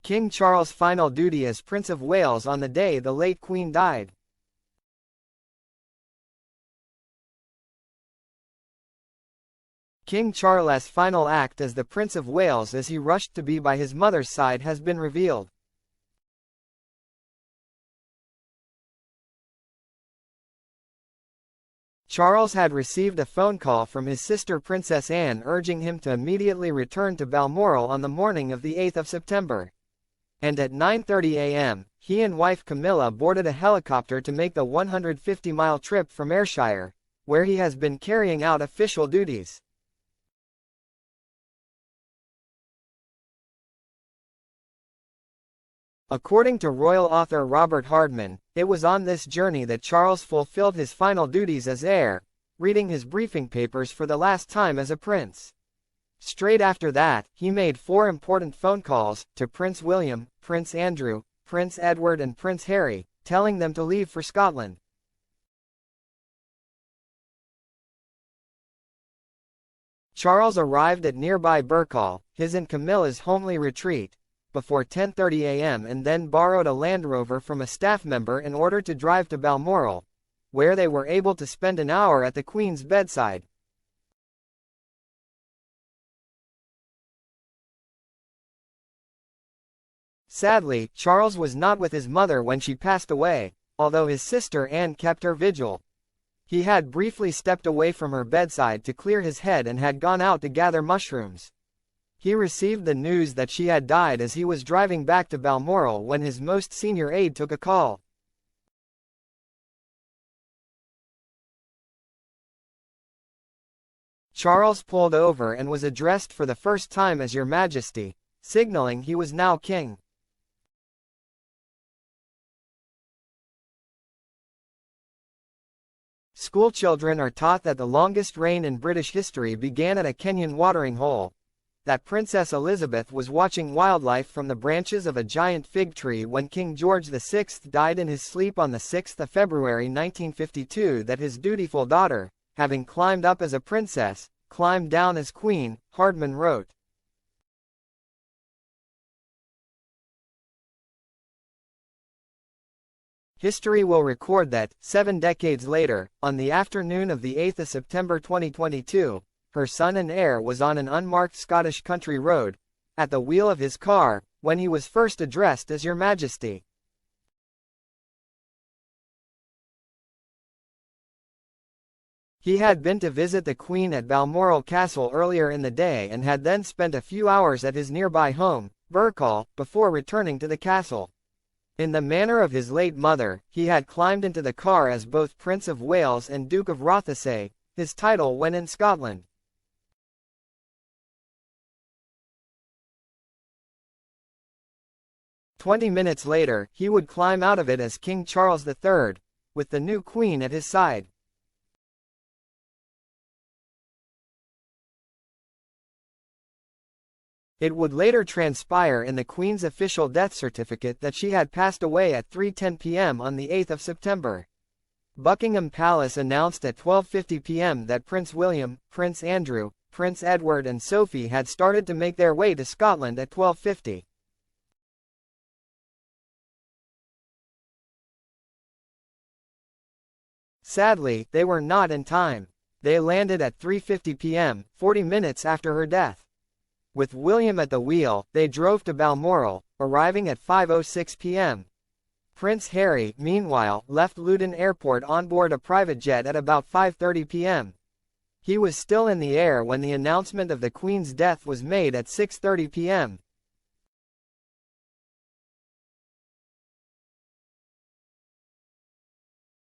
King Charles' final duty as Prince of Wales on the day the late Queen died. King Charles' final act as the Prince of Wales as he rushed to be by his mother's side has been revealed. Charles had received a phone call from his sister Princess Anne urging him to immediately return to Balmoral on the morning of the 8th of September. And at 9:30 a.m., he and wife Camilla boarded a helicopter to make the 150-mile trip from Ayrshire, where he has been carrying out official duties. According to royal author Robert Hardman, it was on this journey that Charles fulfilled his final duties as heir, reading his briefing papers for the last time as a prince. Straight after that, he made 4 important phone calls, to Prince William, Prince Andrew, Prince Edward and Prince Harry, telling them to leave for Scotland. Charles arrived at nearby Burkall, his and Camilla's homely retreat, before 10:30 a.m. and then borrowed a Land Rover from a staff member in order to drive to Balmoral, where they were able to spend an hour at the Queen's bedside. Sadly, Charles was not with his mother when she passed away, although his sister Anne kept her vigil. He had briefly stepped away from her bedside to clear his head and had gone out to gather mushrooms. He received the news that she had died as he was driving back to Balmoral when his most senior aide took a call. Charles pulled over and was addressed for the first time as Your Majesty, signaling he was now king. Schoolchildren are taught that the longest reign in British history began at a Kenyan watering hole, that Princess Elizabeth was watching wildlife from the branches of a giant fig tree when King George VI died in his sleep on the 6th of February 1952, that his dutiful daughter, having climbed up as a princess, climbed down as queen, Hardman wrote. History will record that, 7 decades later, on the afternoon of the 8th of September 2022, her son and heir was on an unmarked Scottish country road, at the wheel of his car, when he was first addressed as Your Majesty. He had been to visit the Queen at Balmoral Castle earlier in the day and had then spent a few hours at his nearby home, Burkall, before returning to the castle. In the manner of his late mother, he had climbed into the car as both Prince of Wales and Duke of Rothesay, his title when in Scotland. 20 minutes later, he would climb out of it as King Charles III, with the new Queen at his side. It would later transpire in the Queen's official death certificate that she had passed away at 3:10 p.m. on the 8th of September. Buckingham Palace announced at 12:50 p.m. that Prince William, Prince Andrew, Prince Edward and Sophie had started to make their way to Scotland at 12:50. Sadly, they were not in time. They landed at 3:50 p.m., 40 minutes after her death. With William at the wheel, they drove to Balmoral, arriving at 5:06 p.m. Prince Harry, meanwhile, left Luton Airport on board a private jet at about 5:30 p.m. He was still in the air when the announcement of the Queen's death was made at 6:30 p.m.